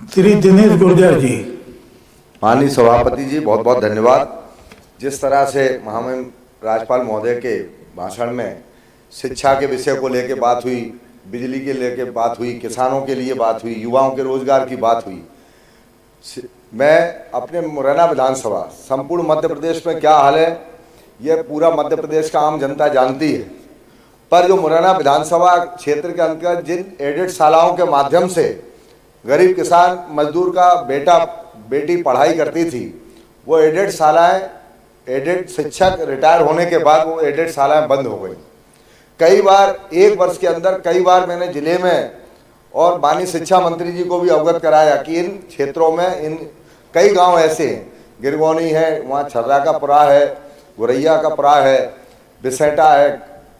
श्री दिनेश गुर्जर जी। माननीय सभापति जी, बहुत बहुत धन्यवाद। जिस तरह से महामहिम राज्यपाल महोदय के भाषण में शिक्षा के विषय को लेकर बात हुई, बिजली के लेकर बात हुई, किसानों के लिए बात हुई, युवाओं के रोजगार की बात हुई। मैं अपने मुरैना विधानसभा, संपूर्ण मध्य प्रदेश में क्या हाल है यह पूरा मध्य प्रदेश का आम जनता जानती है, पर जो मुरैना विधानसभा क्षेत्र के अंतर्गत जिन एडेड शालाओं के माध्यम से गरीब किसान मजदूर का बेटा बेटी पढ़ाई करती थी, वो एडेड शालाएं, एडेड शिक्षक रिटायर होने के बाद वो एडेड शालाएं बंद हो गई। कई बार एक वर्ष के अंदर कई बार मैंने जिले में और माननीय शिक्षा मंत्री जी को भी अवगत कराया कि इन क्षेत्रों में इन कई गांव ऐसे हैं, गिरगौनी है, वहाँ छर्रा का पुरा है, गुरैया का पुरा है, बिसेटा है,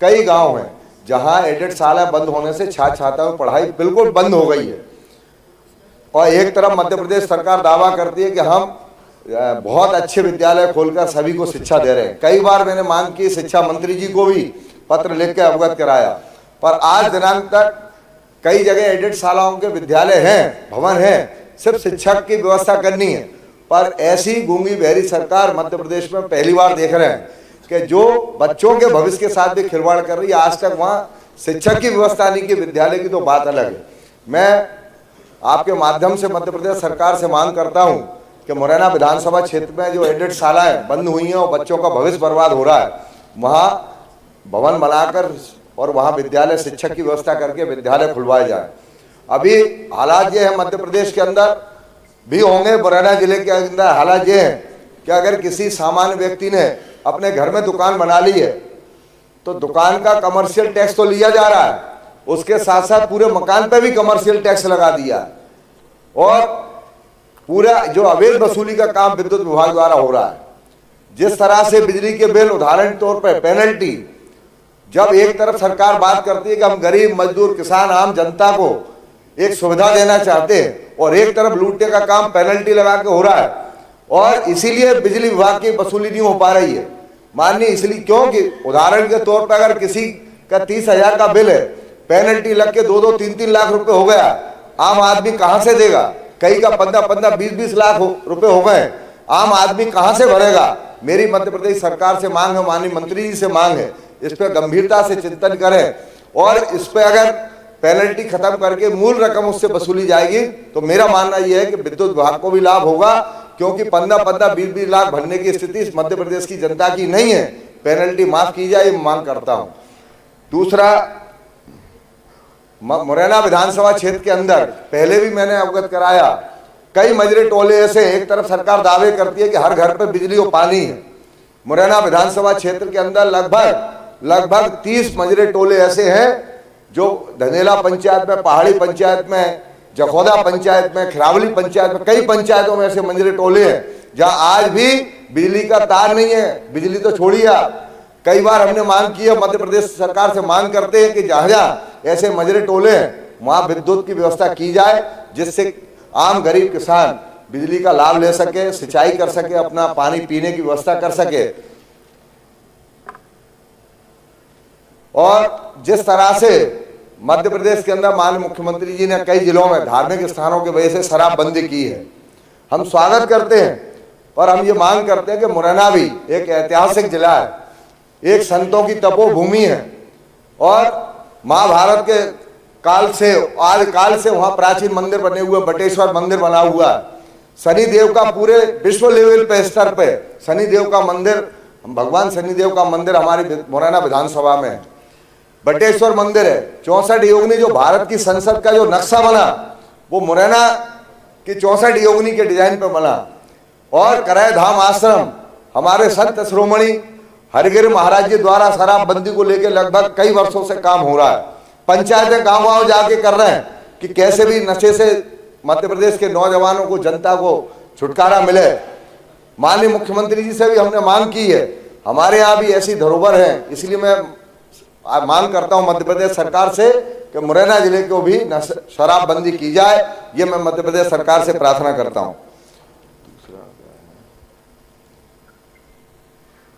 कई गांव हैं जहां एडेड शालाएं बंद होने से छात्र छात्राओं की पढ़ाई बिल्कुल बंद हो गई है। और एक तरफ मध्य प्रदेश सरकार दावा करती है कि हम बहुत अच्छे विद्यालय खोलकर सभी को शिक्षा दे रहे हैं। कई बार मैंने मांग की, शिक्षा मंत्री जी को भी पत्र लिख के अवगत कराया, पर आज दिनांक तक कई जगह एडेड शालाओं के विद्यालय हैं, भवन हैं, सिर्फ शिक्षक की व्यवस्था करनी है। पर ऐसी गूंगी बहरी सरकार मध्य प्रदेश में पहली बार देख रहे हैं कि जो बच्चों के भविष्य के साथ भी खिलवाड़ कर रही है। आज तक वहाँ शिक्षक की व्यवस्था नहीं की, विद्यालय की तो बात अलग है। मैं आपके माध्यम से मध्य प्रदेश सरकार से मांग करता हूँ कि मुरैना विधानसभा क्षेत्र में जो एडेड शालाएं बंद हुई हैं और बच्चों का भविष्य बर्बाद हो रहा है, वहाँ भवन बनाकर और वहाँ विद्यालय शिक्षक की व्यवस्था करके विद्यालय खुलवाए जाए। अभी हालात ये है मध्य प्रदेश के अंदर भी होंगे, मुरैना जिले के अंदर हालात ये हैं कि अगर किसी सामान्य व्यक्ति ने अपने घर में दुकान बना ली है तो दुकान का कमर्शियल टैक्स तो लिया जा रहा है, उसके साथ साथ पूरे मकान पे भी कमर्शियल टैक्स लगा दिया और पूरा जो अवैध वसूली का काम विद्युत विभाग द्वारा हो रहा है। जिस तरह से बिजली के बिल, उदाहरण तौर पर पेनल्टी, जब एक तरफ सरकार बात करती है कि हम गरीब मजदूर किसान आम जनता को एक सुविधा देना चाहते हैं और एक तरफ लूटने का काम पेनल्टी लगा के हो रहा है और इसीलिए बिजली विभाग की वसूली नहीं हो पा रही है। माननीय इसलिए क्योंकि उदाहरण के तौर पर अगर किसी का 30,000 का बिल है, पेनल्टी लग के 2-2, 3-3 लाख रुपए हो गया, आम आदमी कहां से देगा? कई का 15-15, 20-20 लाख रुपए हो गए, आम आदमी कहां से भरेगा? मेरी मध्य प्रदेश सरकार से मांग है, माननीय मंत्री जी से मांग है, इस पर गंभीरता से चिंतन करें और इस पर अगर पेनल्टी खत्म करके मूल रकम उससे वसूली जाएगी तो मेरा मानना यह है कि विद्युत विभाग को भी लाभ होगा, क्योंकि 15-15, 20-20 लाख भरने की स्थिति इस मध्य प्रदेश की जनता की नहीं है। पेनल्टी माफ की जाए, मांग करता हूं। दूसरा, मुरैना विधानसभा क्षेत्र के अंदर पहले भी मैंने अवगत कराया, कई मजरे टोले ऐसे, एक तरफ सरकार दावे करती है कि हर घर पर बिजली और पानी है। मुरैना विधानसभा क्षेत्र के अंदर लगभग 30 मजरे टोले ऐसे हैं जो धनेला पंचायत में, पहाड़ी पंचायत में, जखौदा पंचायत में, खिरावली पंचायत में, कई पंचायतों में ऐसे मजरे टोले हैं जहां आज भी बिजली का तार नहीं है। बिजली तो छोड़िए आप, कई बार हमने मांग की है, मध्य प्रदेश सरकार से मांग करते हैं कि जहाँ ऐसे मजरे टोले हैं वहाँ विद्युत की व्यवस्था की जाए, जिससे आम गरीब किसान बिजली का लाभ ले सके, सिंचाई कर सके, अपना पानी पीने की व्यवस्था कर सके। और जिस तरह से मध्य प्रदेश के अंदर माननीय मुख्यमंत्री जी ने कई जिलों में धार्मिक स्थानों की वजह से शराबबंदी की है, हम स्वागत करते हैं, पर हम ये मांग करते हैं कि मुरैना भी एक ऐतिहासिक जिला है, एक संतों की तपोभूमि है और महाभारत के काल से आदि काल से वहाँ प्राचीन मंदिर बने हुए, बटेश्वर मंदिर बना हुआ है। शनिदेव का पूरे विश्व लेवल पे स्तर पे शनिदेव का मंदिर, भगवान शनिदेव का मंदिर हमारी मुरैना विधानसभा में है। बटेश्वर मंदिर है, 64 योगिनी, जो भारत की संसद का जो नक्शा बना वो मुरैना की 64 योगिनी के डिजाइन पे बना। और कराय धाम आश्रम, हमारे संत श्रोमणी हरिगिरि महाराज जी द्वारा शराबबंदी को लेकर लगभग कई वर्षों से काम हो रहा है। पंचायतें गांव गांव जाके कर रहे हैं कि कैसे भी नशे से मध्य प्रदेश के नौजवानों को, जनता को छुटकारा मिले। माननीय मुख्यमंत्री जी से भी हमने मांग की है, हमारे यहाँ भी ऐसी धरोहर है, इसलिए मैं मांग करता हूं मध्य प्रदेश सरकार से कि मुरैना जिले को भी शराबबंदी की जाए। ये मैं मध्य प्रदेश सरकार से प्रार्थना करता हूं।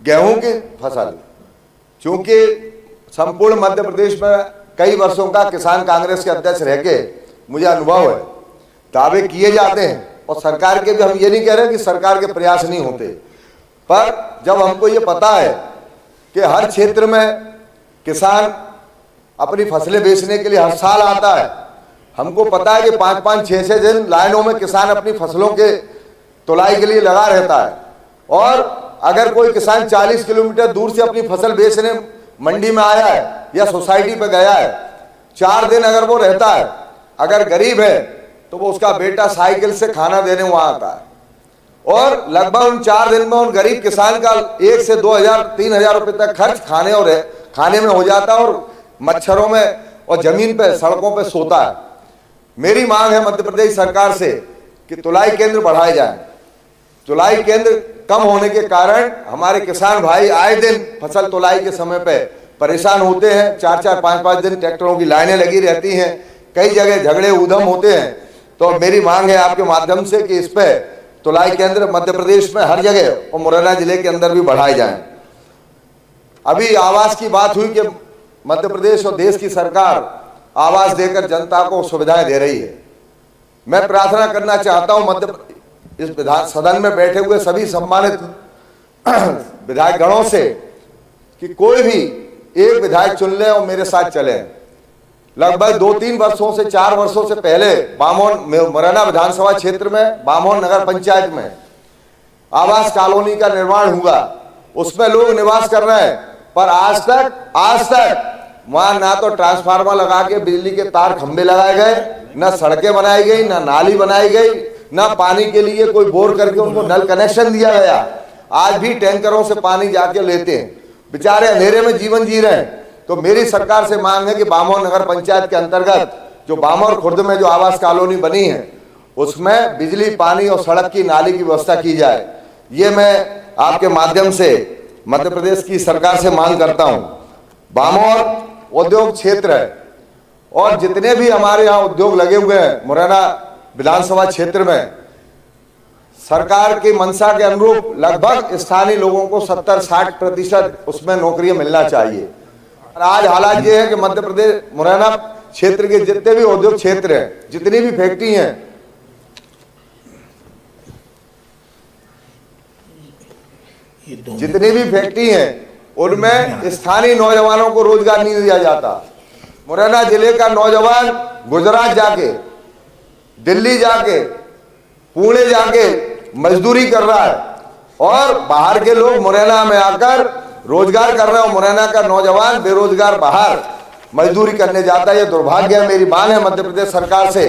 गेहूं की फसल, चूंकि संपूर्ण मध्य प्रदेश में कई वर्षों का किसान कांग्रेस के अध्यक्ष रह के मुझे अनुभव है, दावे किए जाते हैं और सरकार के भी, हम ये नहीं कह रहे कि सरकार के प्रयास नहीं होते, पर जब हमको ये पता है कि हर क्षेत्र में किसान अपनी फसलें बेचने के लिए हर साल आता है, हमको पता है कि 5-5, 6-6 दिन लाइनों में किसान अपनी फसलों के तुलाई के लिए लगा रहता है, और अगर कोई किसान 40 किलोमीटर दूर से अपनी फसल बेचने मंडी में आया है या सोसाइटी पे गया है, 4 दिन अगर वो रहता है, अगर गरीब है तो वो उसका बेटा साइकिल से खाना देने वहां आता है, और लगभग उन 4 दिन में उन गरीब किसान का 1 से 2,000 3,000 रुपए तक खर्च खाने में हो जाता है, और मच्छरों में और जमीन पे सड़कों पे सोता है। मेरी मांग है मध्य प्रदेश सरकार से कि तुलाई केंद्र बढ़ाए जाए। तुलाई केंद्र कम होने के कारण हमारे किसान भाई आए दिन फसल तुलाई के समय पे परेशान होते हैं। 4-4, 5-5 दिन ट्रैक्टरों की लाइनें लगी रहती हैं, कई जगह झगड़े उधम होते हैं। तो मेरी मांग है आपके माध्यम से कि इस पे तुलाई केंद्र मध्य प्रदेश में हर जगह और मुरैना जिले के अंदर भी बढ़ाए जाएं। अभी आवास की बात हुई कि मध्य प्रदेश और देश की सरकार आवास देकर जनता को सुविधाएं दे रही है। मैं प्रार्थना करना चाहता हूं इस विधान सदन में बैठे हुए सभी सम्मानित विधायक गणों से कि कोई भी एक विधायक चुन ले और मेरे साथ चले। लगभग 2-3 वर्षों से 4 वर्षों से पहले मुरैना विधानसभा क्षेत्र में बामोन नगर पंचायत में आवास कॉलोनी का निर्माण हुआ, उसमें लोग निवास कर रहे हैं, पर आज तक वहां ना तो ट्रांसफार्मर लगा के बिजली के तार खंभे लगाए गए, ना सड़कें बनाई गई, ना नाली बनाई गई, ना पानी के लिए कोई बोर करके उनको नल कनेक्शन दिया गया। आज भी टैंकरों से पानी जाके लेते हैं, बेचारे अंधेरे में जीवन जी रहे हैं। तो मेरी सरकार से मांग है कि बामोन नगर पंचायत के अंतर्गत जो बामोन खुर्द में जो आवास कॉलोनी बनी है उसमें बिजली, पानी और सड़क की नाली की व्यवस्था की जाए। ये मैं आपके माध्यम से मध्य प्रदेश की सरकार से मांग करता हूं। बामोन उद्योग क्षेत्र है और जितने भी हमारे यहाँ उद्योग लगे हुए हैं मुरैना विधानसभा क्षेत्र में, सरकार की मंशा के अनुरूप लगभग स्थानीय लोगों को 70-60% उसमें नौकरियां मिलना चाहिए। और आज हालात ये है कि मध्य प्रदेश मुरैना क्षेत्र के जितने भी उद्योग क्षेत्र हैं, जितनी भी फैक्ट्री हैं, उनमें स्थानीय नौजवानों को रोजगार नहीं दिया जाता। मुरैना जिले का नौजवान गुजरात जाके, दिल्ली जाके, पुणे जाके मजदूरी कर रहा है और बाहर के लोग मुरैना में आकर रोजगार कर रहे हो। मुरैना का नौजवान बेरोजगार बाहर मजदूरी करने जाता है। ये दुर्भाग्य है। मेरी मांग है मध्य प्रदेश सरकार से,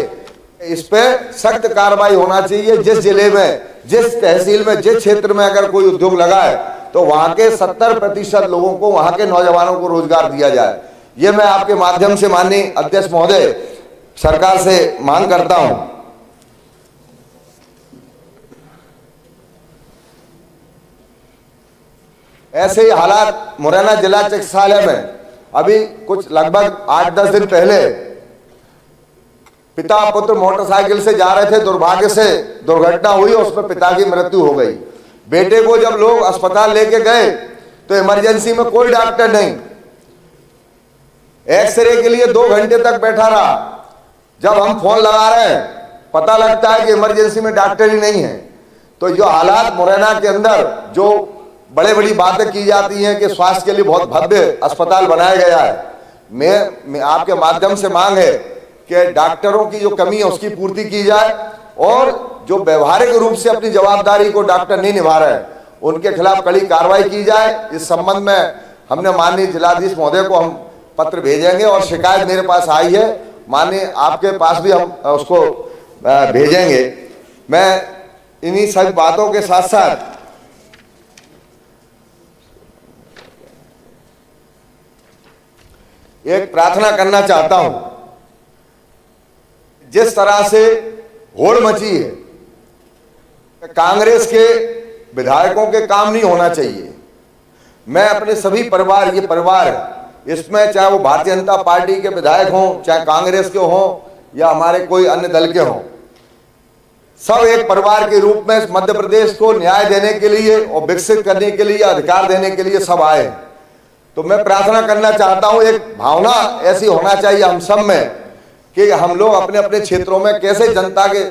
इस पे सख्त कार्रवाई होना चाहिए। जिस जिले में, जिस तहसील में, जिस क्षेत्र में अगर कोई उद्योग लगा है तो वहां के 70% लोगों को, वहां के नौजवानों को रोजगार दिया जाए। ये मैं आपके माध्यम से माननीय अध्यक्ष महोदय सरकार से मांग करता हूं। ऐसे ही हालात मुरैना जिला चिकित्सालय में अभी कुछ लगभग 8-10 दिन पहले पिता पुत्र मोटरसाइकिल से जा रहे थे, दुर्भाग्य से दुर्घटना हुई और उसमें पिता की मृत्यु हो गई। बेटे को जब लोग अस्पताल लेके गए तो इमरजेंसी में कोई डॉक्टर नहीं, एक्सरे के लिए 2 घंटे तक बैठा रहा। जब हम फोन लगा रहे हैं पता लगता है कि इमरजेंसी में डॉक्टर ही नहीं है। तो जो हालात मुरैना के अंदर, जो बड़ी बातें की जाती हैं कि स्वास्थ्य के लिए बहुत भव्य अस्पताल बनाया गया है, मैं आपके माध्यम से मांग है कि डॉक्टरों की जो कमी है उसकी पूर्ति की जाए और जो व्यवहारिक रूप से अपनी जवाबदारी को डॉक्टर नहीं निभा रहे हैं उनके खिलाफ कड़ी कार्रवाई की जाए। इस संबंध में हमने माननीय जिलाधीश महोदय को हम पत्र भेजेंगे और शिकायत मेरे पास आई है, माननीय आपके पास भी हम उसको भेजेंगे। मैं इन्हीं सभी बातों के साथ साथ एक प्रार्थना करना चाहता हूं। जिस तरह से होड़ मची है, कांग्रेस के विधायकों के काम नहीं होना चाहिए। मैं अपने सभी परिवार, ये परिवार है, इसमें चाहे वो भारतीय जनता पार्टी के विधायक हों, चाहे कांग्रेस के हों या हमारे कोई अन्य दल के हों, सब एक परिवार के रूप में मध्य प्रदेश को न्याय देने के लिए और विकसित करने के लिए, अधिकार देने के लिए सब आए। तो मैं प्रार्थना करना चाहता हूं, एक भावना ऐसी होना चाहिए हम सब में कि हम लोग अपने अपने क्षेत्रों में कैसे जनता के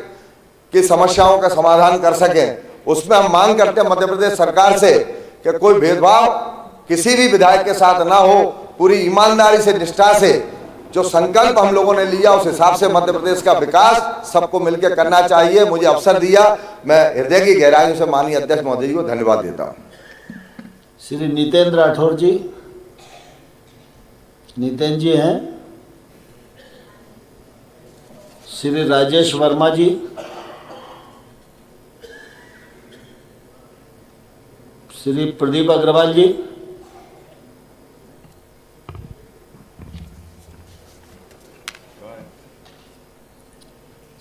की समस्याओं का समाधान कर सकें। उसमें हम मांग करते हैं मध्य प्रदेश सरकार से कि कोई भेदभाव किसी भी विधायक के साथ ना हो, पूरी ईमानदारी से, निष्ठा से जो संकल्प हम लोगों ने लिया उस हिसाब से मध्य प्रदेश का विकास सबको मिलकर करना चाहिए। मुझे अवसर दिया, मैं हृदय की गहराइयों से माननीय अध्यक्ष महोदय जी को धन्यवाद देता हूँ। श्री नितेंद्र राठौर जी, नितिन जी हैं। श्री राजेश वर्मा जी, श्री प्रदीप अग्रवाल जी,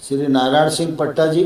श्री नारायण सिंह पट्टा जी,